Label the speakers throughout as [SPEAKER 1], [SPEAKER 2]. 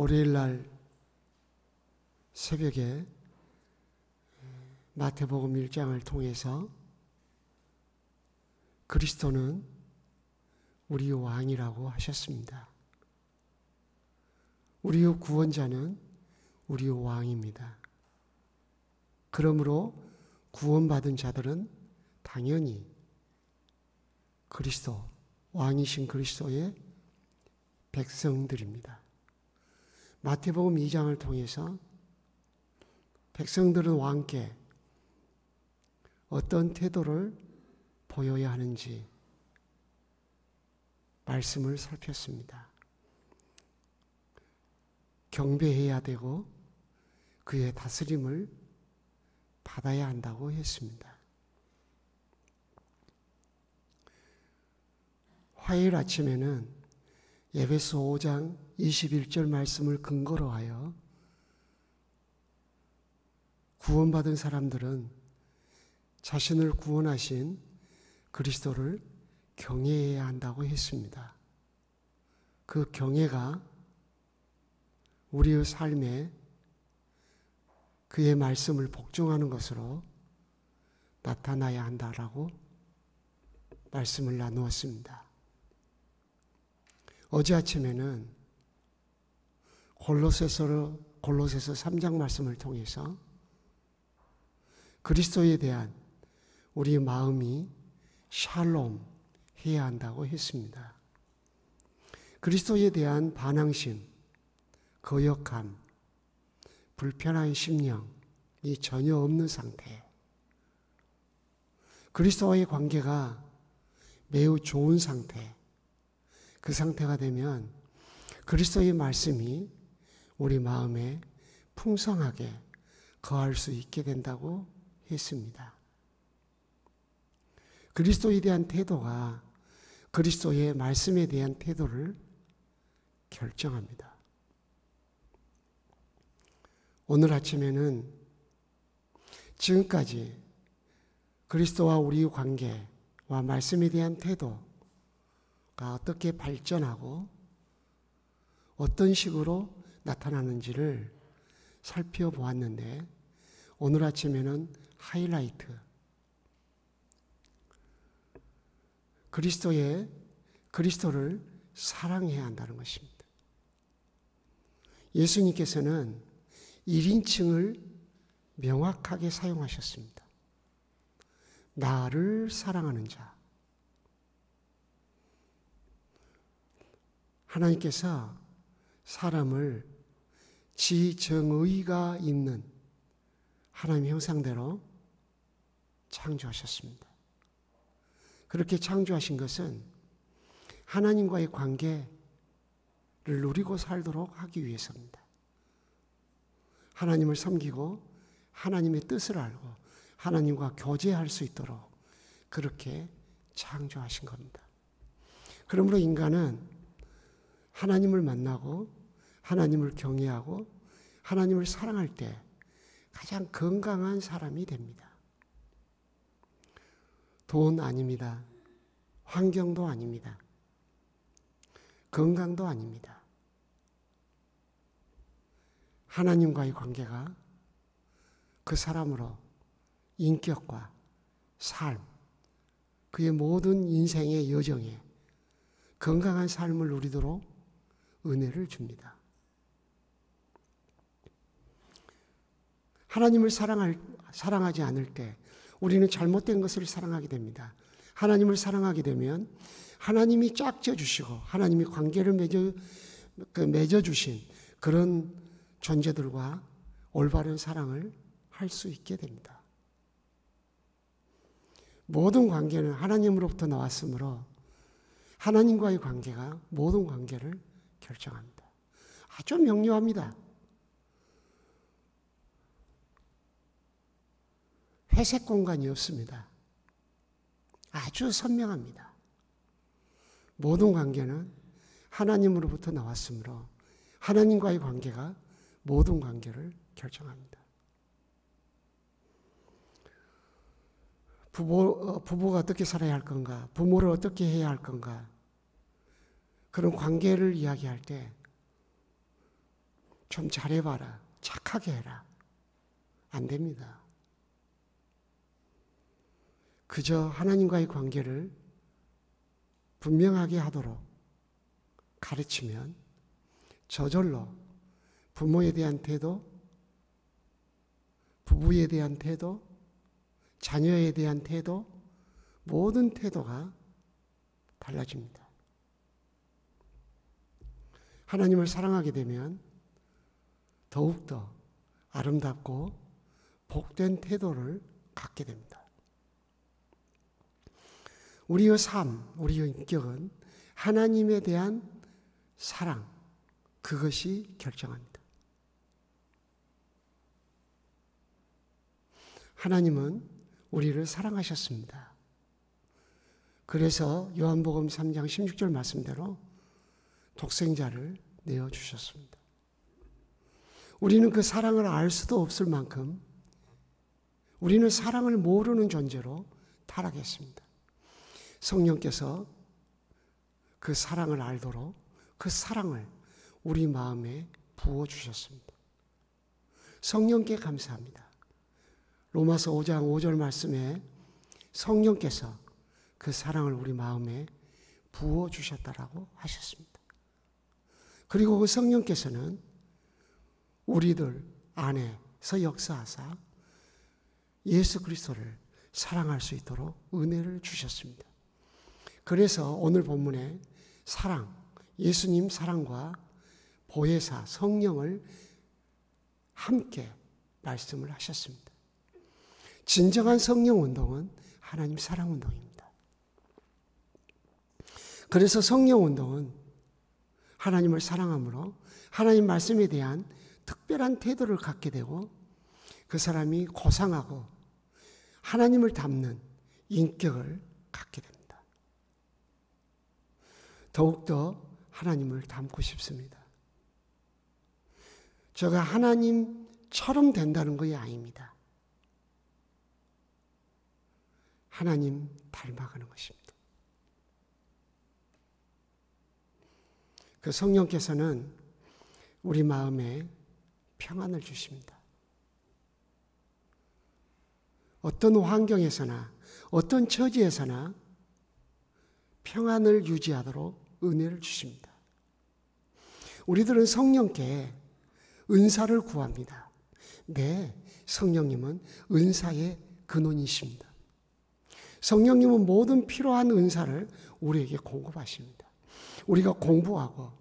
[SPEAKER 1] 월요일 날 새벽에 마태복음 1장을 통해서 그리스도는 우리의 왕이라고 하셨습니다. 우리의 구원자는 우리의 왕입니다. 그러므로 구원받은 자들은 당연히 그리스도, 왕이신 그리스도의 백성들입니다. 마태복음 2장을 통해서 백성들은 왕께 어떤 태도를 보여야 하는지 말씀을 살폈습니다. 경배해야 되고 그의 다스림을 받아야 한다고 했습니다. 화요일 아침에는 에베소 5장 21절 말씀을 근거로 하여 구원받은 사람들은 자신을 구원하신 그리스도를 경외해야 한다고 했습니다. 그 경외가 우리의 삶에 그의 말씀을 복종하는 것으로 나타나야 한다라고 말씀을 나누었습니다. 어제 아침에는 골로새서 3장 말씀을 통해서 그리스도에 대한 우리의 마음이 샬롬 해야 한다고 했습니다. 그리스도에 대한 반항심, 거역함, 불편한 심령이 전혀 없는 상태. 그리스도와의 관계가 매우 좋은 상태. 그 상태가 되면 그리스도의 말씀이 우리 마음에 풍성하게 거할 수 있게 된다고 했습니다. 그리스도에 대한 태도가 그리스도의 말씀에 대한 태도를 결정합니다. 오늘 아침에는 지금까지 그리스도와 우리의 관계와 말씀에 대한 태도가 어떻게 발전하고 어떤 식으로 나타나는지를 살펴보았는데 오늘 아침에는 하이라이트, 그리스도를 사랑해야 한다는 것입니다. 예수님께서는 1인칭을 명확하게 사용하셨습니다. 나를 사랑하는 자. 하나님께서 사람을 지정의가 있는 하나님의 형상대로 창조하셨습니다. 그렇게 창조하신 것은 하나님과의 관계를 누리고 살도록 하기 위해서입니다. 하나님을 섬기고 하나님의 뜻을 알고 하나님과 교제할 수 있도록 그렇게 창조하신 겁니다. 그러므로 인간은 하나님을 만나고 하나님을 경외하고 하나님을 사랑할 때 가장 건강한 사람이 됩니다. 돈 아닙니다. 환경도 아닙니다. 건강도 아닙니다. 하나님과의 관계가 그 사람으로 인격과 삶, 그의 모든 인생의 여정에 건강한 삶을 누리도록 은혜를 줍니다. 하나님을 사랑하지 않을 때 우리는 잘못된 것을 사랑하게 됩니다. 하나님을 사랑하게 되면 하나님이 짝져 주시고 하나님이 관계를 맺어 주신 그런 존재들과 올바른 사랑을 할 수 있게 됩니다. 모든 관계는 하나님으로부터 나왔으므로 하나님과의 관계가 모든 관계를 결정합니다. 아주 명료합니다. 회색 공간이 없습니다. 아주 선명합니다. 모든 관계는 하나님으로부터 나왔으므로 하나님과의 관계가 모든 관계를 결정합니다. 부부가 어떻게 살아야 할 건가? 부모를 어떻게 해야 할 건가? 그런 관계를 이야기할 때 좀 잘해봐라, 착하게 해라. 안 됩니다. 그저 하나님과의 관계를 분명하게 하도록 가르치면 저절로 부모에 대한 태도, 부부에 대한 태도, 자녀에 대한 태도, 모든 태도가 달라집니다. 하나님을 사랑하게 되면 더욱더 아름답고 복된 태도를 갖게 됩니다. 우리의 삶, 우리의 인격은 하나님에 대한 사랑, 그것이 결정합니다. 하나님은 우리를 사랑하셨습니다. 그래서 요한복음 3장 16절 말씀대로 독생자를 내어주셨습니다. 우리는 그 사랑을 알 수도 없을 만큼 우리는 사랑을 모르는 존재로 타락했습니다. 성령께서 그 사랑을 알도록 그 사랑을 우리 마음에 부어주셨습니다. 성령께 감사합니다. 로마서 5장 5절 말씀에 성령께서 그 사랑을 우리 마음에 부어주셨다라고 하셨습니다. 그리고 그 성령께서는 우리들 안에서 역사하사 예수 그리스도를 사랑할 수 있도록 은혜를 주셨습니다. 그래서 오늘 본문에 사랑, 예수님 사랑과 보혜사, 성령을 함께 말씀을 하셨습니다. 진정한 성령 운동은 하나님 사랑 운동입니다. 그래서 성령 운동은 하나님을 사랑함으로 하나님 말씀에 대한 특별한 태도를 갖게 되고 그 사람이 고상하고 하나님을 닮는 인격을 갖게 됩니다. 더욱더 하나님을 닮고 싶습니다. 제가 하나님처럼 된다는 것이 아닙니다. 하나님 닮아가는 것입니다. 그 성령께서는 우리 마음에 평안을 주십니다. 어떤 환경에서나 어떤 처지에서나 평안을 유지하도록 은혜를 주십니다. 우리들은 성령께 은사를 구합니다. 네, 성령님은 은사의 근원이십니다. 성령님은 모든 필요한 은사를 우리에게 공급하십니다. 우리가 공부하고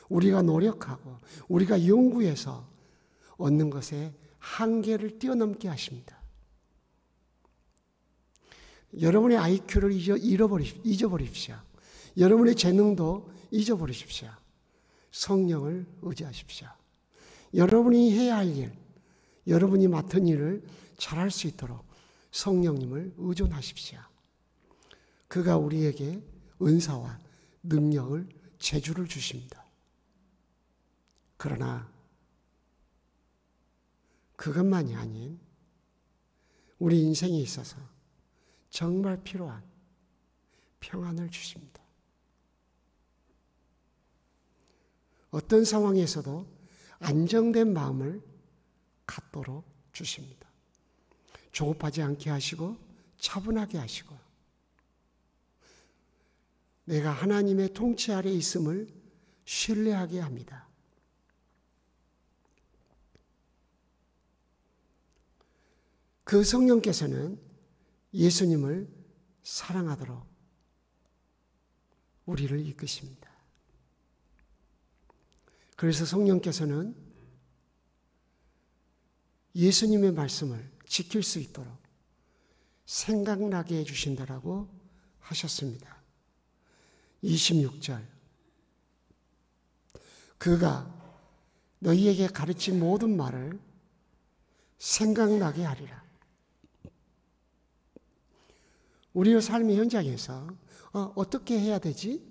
[SPEAKER 1] 우리가 노력하고 우리가 연구해서 얻는 것에 한계를 뛰어넘게 하십니다. 여러분의 IQ를 잊어버리십시오. 여러분의 재능도 잊어버리십시오. 성령을 의지하십시오. 여러분이 해야 할 일, 여러분이 맡은 일을 잘할 수 있도록 성령님을 의존하십시오. 그가 우리에게 은사와 능력을, 재주를 주십니다. 그러나 그것만이 아닌 우리 인생에 있어서 정말 필요한 평안을 주십니다. 어떤 상황에서도 안정된 마음을 갖도록 주십니다. 조급하지 않게 하시고 차분하게 하시고 내가 하나님의 통치 아래 있음을 신뢰하게 합니다. 그 성령께서는 예수님을 사랑하도록 우리를 이끄십니다. 그래서 성령께서는 예수님의 말씀을 지킬 수 있도록 생각나게 해주신다라고 하셨습니다. 26절 그가 너희에게 가르친 모든 말을 생각나게 하리라. 우리의 삶의 현장에서 어떻게 해야 되지?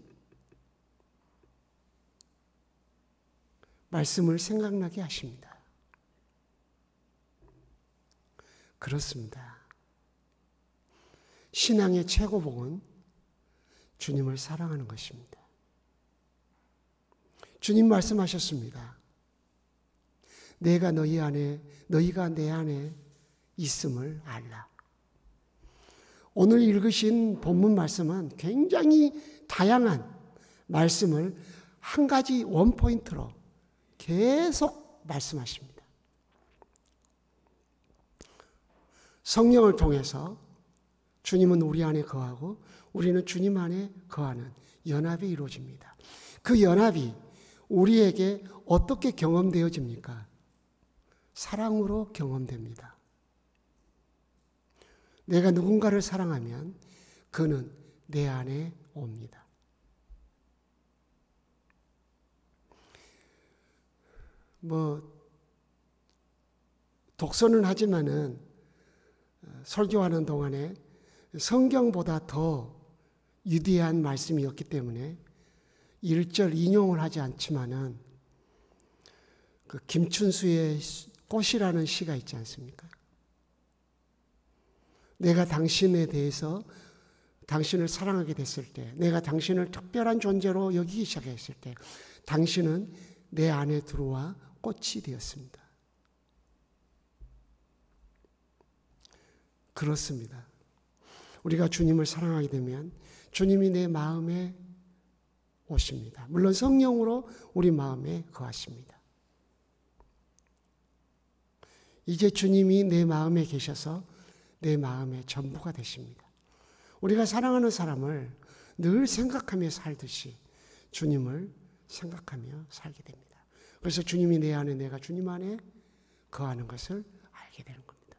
[SPEAKER 1] 말씀을 생각나게 하십니다. 그렇습니다. 신앙의 최고봉은 주님을 사랑하는 것입니다. 주님 말씀하셨습니다. 내가 너희 안에, 너희가 내 안에 있음을 알라. 오늘 읽으신 본문 말씀은 굉장히 다양한 말씀을 한 가지 원포인트로 계속 말씀하십니다. 성령을 통해서 주님은 우리 안에 거하고 우리는 주님 안에 거하는 연합이 이루어집니다. 그 연합이 우리에게 어떻게 경험되어집니까? 사랑으로 경험됩니다. 내가 누군가를 사랑하면 그는 내 안에 옵니다. 독서는 하지만은 설교하는 동안에 성경보다 더 위대한 말씀이었기 때문에 1절 인용을 하지 않지만은 그 김춘수의 꽃이라는 시가 있지 않습니까? 내가 당신에 대해서 당신을 사랑하게 됐을 때, 내가 당신을 특별한 존재로 여기기 시작했을 때, 당신은 내 안에 들어와 꽃이 되었습니다. 그렇습니다. 우리가 주님을 사랑하게 되면 주님이 내 마음에 오십니다. 물론 성령으로 우리 마음에 거하십니다. 이제 주님이 내 마음에 계셔서 내 마음의 전부가 되십니다. 우리가 사랑하는 사람을 늘 생각하며 살듯이 주님을 생각하며 살게 됩니다. 그래서 주님이 내 안에, 내가 주님 안에 거하는 것을 알게 되는 겁니다.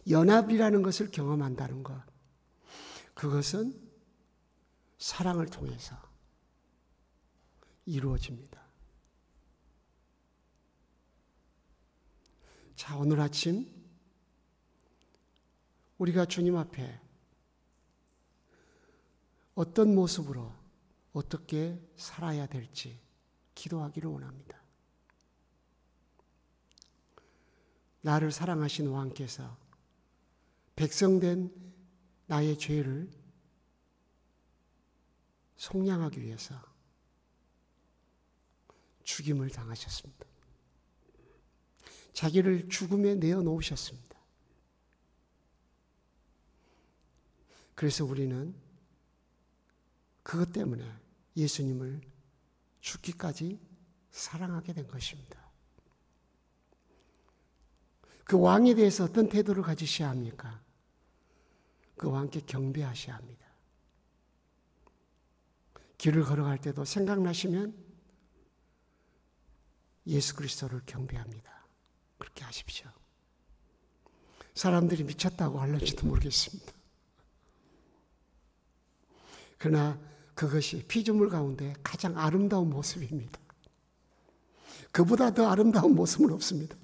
[SPEAKER 1] 연합이라는 것을 경험한다는 것, 그것은 사랑을 통해서 이루어집니다. 자, 오늘 아침 우리가 주님 앞에 어떤 모습으로 어떻게 살아야 될지 기도하기를 원합니다. 나를 사랑하신 왕께서 백성된 나의 죄를 속량하기 위해서 죽임을 당하셨습니다. 자기를 죽음에 내어놓으셨습니다. 그래서 우리는 그것 때문에 예수님을 죽기까지 사랑하게 된 것입니다. 그 왕에 대해서 어떤 태도를 가지셔야 합니까? 그 왕께 경배하셔야 합니다. 길을 걸어갈 때도 생각나시면 예수 그리스도를 경배합니다. 그렇게 하십시오. 사람들이 미쳤다고 할는지도 모르겠습니다. 그러나 그것이 피조물 가운데 가장 아름다운 모습입니다. 그보다 더 아름다운 모습은 없습니다.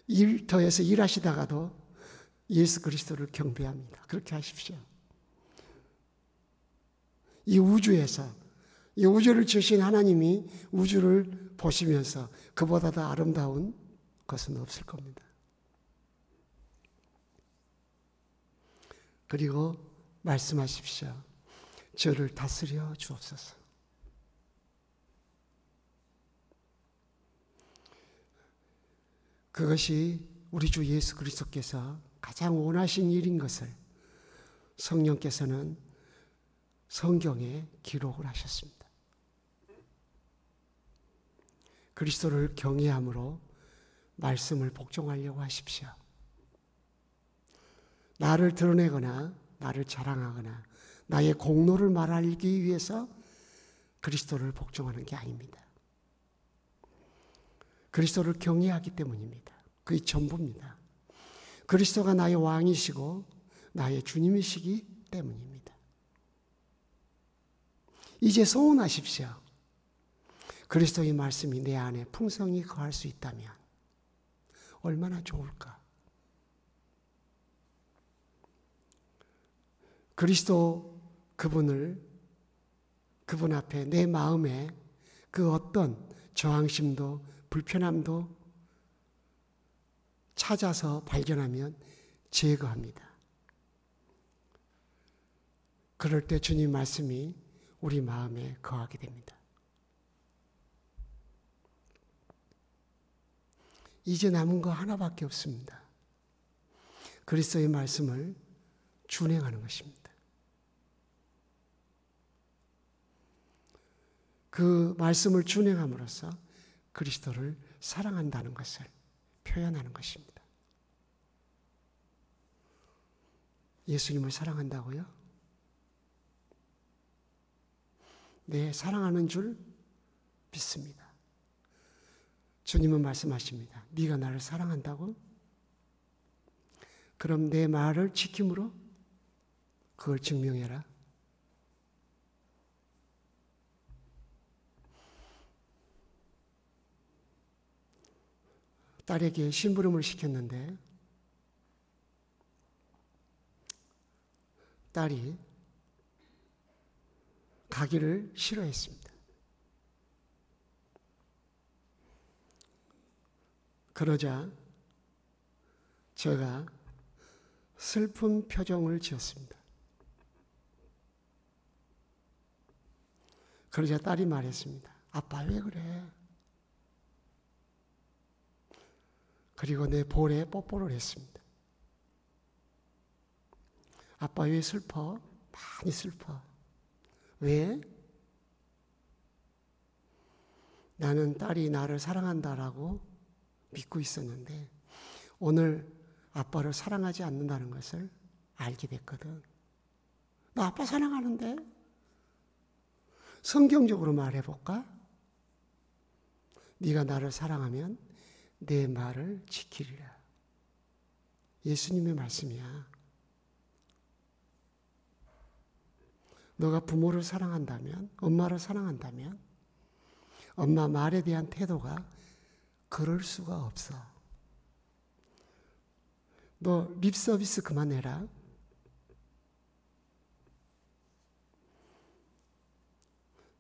[SPEAKER 1] 일터에서 일하시다가도 예수 그리스도를 경배합니다. 그렇게 하십시오. 이 우주에서, 이 우주를 지으신 하나님이 우주를 보시면서 그보다 더 아름다운 것은 없을 겁니다. 그리고 말씀하십시오. 저를 다스려 주옵소서. 그것이 우리 주 예수 그리스도께서 가장 원하신 일인 것을 성령께서는 성경에 기록을 하셨습니다. 그리스도를 경외함으로 말씀을 복종하려고 하십시오. 나를 드러내거나 나를 자랑하거나 나의 공로를 말하기 위해서 그리스도를 복종하는 게 아닙니다. 그리스도를 경외하기 때문입니다. 그게 전부입니다. 그리스도가 나의 왕이시고 나의 주님이시기 때문입니다. 이제 소원하십시오. 그리스도의 말씀이 내 안에 풍성히 거할 수 있다면 얼마나 좋을까? 그리스도 그분 앞에 내 마음에 그 어떤 저항심도 불편함도 찾아서 발견하면 제거합니다. 그럴 때 주님 말씀이 우리 마음에 거하게 됩니다. 이제 남은 거 하나밖에 없습니다. 그리스도의 말씀을 준행하는 것입니다. 그 말씀을 준행함으로써 그리스도를 사랑한다는 것을 표현하는 것입니다. 예수님을 사랑한다고요? 네, 사랑하는 줄 믿습니다. 주님은 말씀하십니다. 네가 나를 사랑한다고? 그럼 내 말을 지킴으로 그걸 증명해라. 딸에게 심부름을 시켰는데 딸이 가기를 싫어했습니다. 그러자 제가 슬픈 표정을 지었습니다. 그러자 딸이 말했습니다. 아빠 왜 그래? 그리고 내 볼에 뽀뽀를 했습니다. 아빠 왜 슬퍼? 많이 슬퍼. 왜? 나는 딸이 나를 사랑한다라고 믿고 있었는데 오늘 아빠를 사랑하지 않는다는 것을 알게 됐거든. 나 아빠 사랑하는데? 성경적으로 말해볼까? 네가 나를 사랑하면 내 말을 지키리라. 예수님의 말씀이야. 너가 부모를 사랑한다면, 엄마를 사랑한다면 엄마 말에 대한 태도가 그럴 수가 없어. 너 립서비스 그만해라.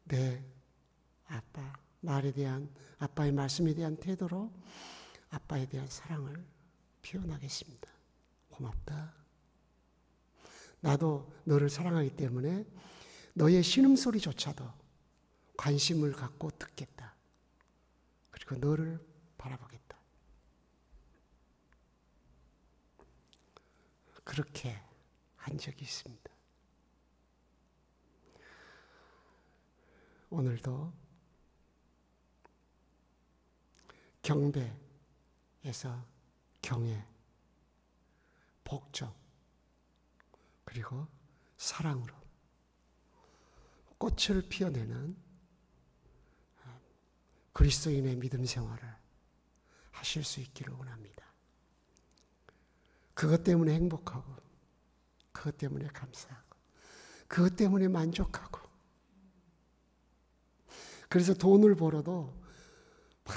[SPEAKER 1] 내 아빠 말에 대한, 아빠의 말씀에 대한 태도로 아빠에 대한 사랑을 표현하겠습니다. 고맙다. 나도 너를 사랑하기 때문에 너의 신음소리조차도 관심을 갖고 듣겠다. 그리고 너를 바라보겠다. 그렇게 한 적이 있습니다. 오늘도 경배에서 경애, 복종, 그리고 사랑으로 꽃을 피워내는 그리스도인의 믿음 생활을 하실 수 있기를 원합니다. 그것 때문에 행복하고, 그것 때문에 감사하고, 그것 때문에 만족하고, 그래서 돈을 벌어도 막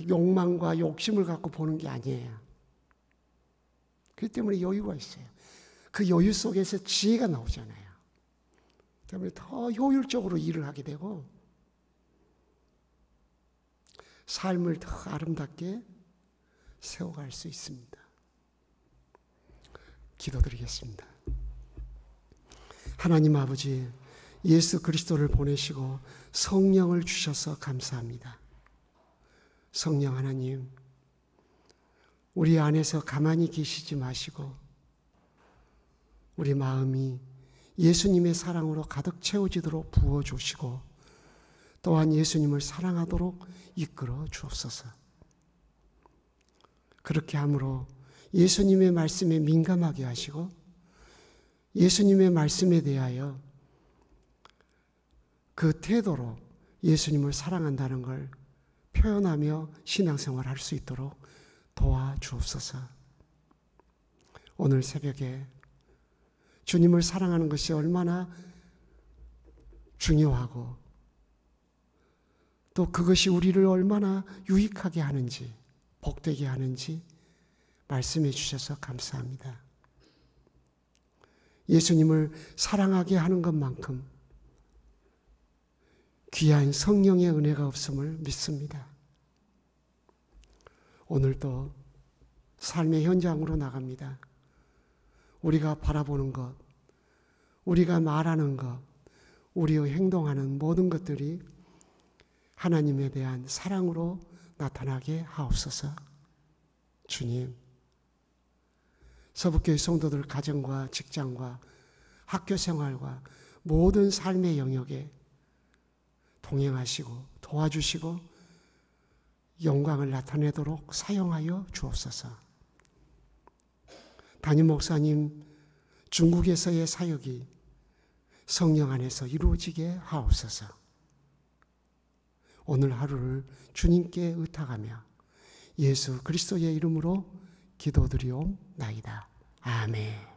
[SPEAKER 1] 욕망과 욕심을 갖고 보는 게 아니에요. 그렇기 때문에 여유가 있어요. 그 여유 속에서 지혜가 나오잖아요. 때문에 더 효율적으로 일을 하게 되고 삶을 더 아름답게 세워갈 수 있습니다. 기도드리겠습니다. 하나님 아버지, 예수 그리스도를 보내시고 성령을 주셔서 감사합니다. 성령 하나님, 우리 안에서 가만히 계시지 마시고 우리 마음이 예수님의 사랑으로 가득 채워지도록 부어주시고 또한 예수님을 사랑하도록 이끌어 주옵소서. 그렇게 함으로 예수님의 말씀에 민감하게 하시고 예수님의 말씀에 대하여 그 태도로 예수님을 사랑한다는 걸 표현하며 신앙생활을 할 수 있도록 도와주옵소서. 오늘 새벽에 주님을 사랑하는 것이 얼마나 중요하고 또 그것이 우리를 얼마나 유익하게 하는지, 복되게 하는지 말씀해 주셔서 감사합니다. 예수님을 사랑하게 하는 것만큼 귀한 성령의 은혜가 없음을 믿습니다. 오늘도 삶의 현장으로 나갑니다. 우리가 바라보는 것, 우리가 말하는 것, 우리의 행동하는 모든 것들이 하나님에 대한 사랑으로 나타나게 하옵소서. 주님, 서북교회 성도들 가정과 직장과 학교 생활과 모든 삶의 영역에 동행하시고 도와주시고 영광을 나타내도록 사용하여 주옵소서. 담임 목사님 중국에서의 사역이 성령 안에서 이루어지게 하옵소서. 오늘 하루를 주님께 의탁하며 예수 그리스도의 이름으로 기도드리옵나이다. 아멘.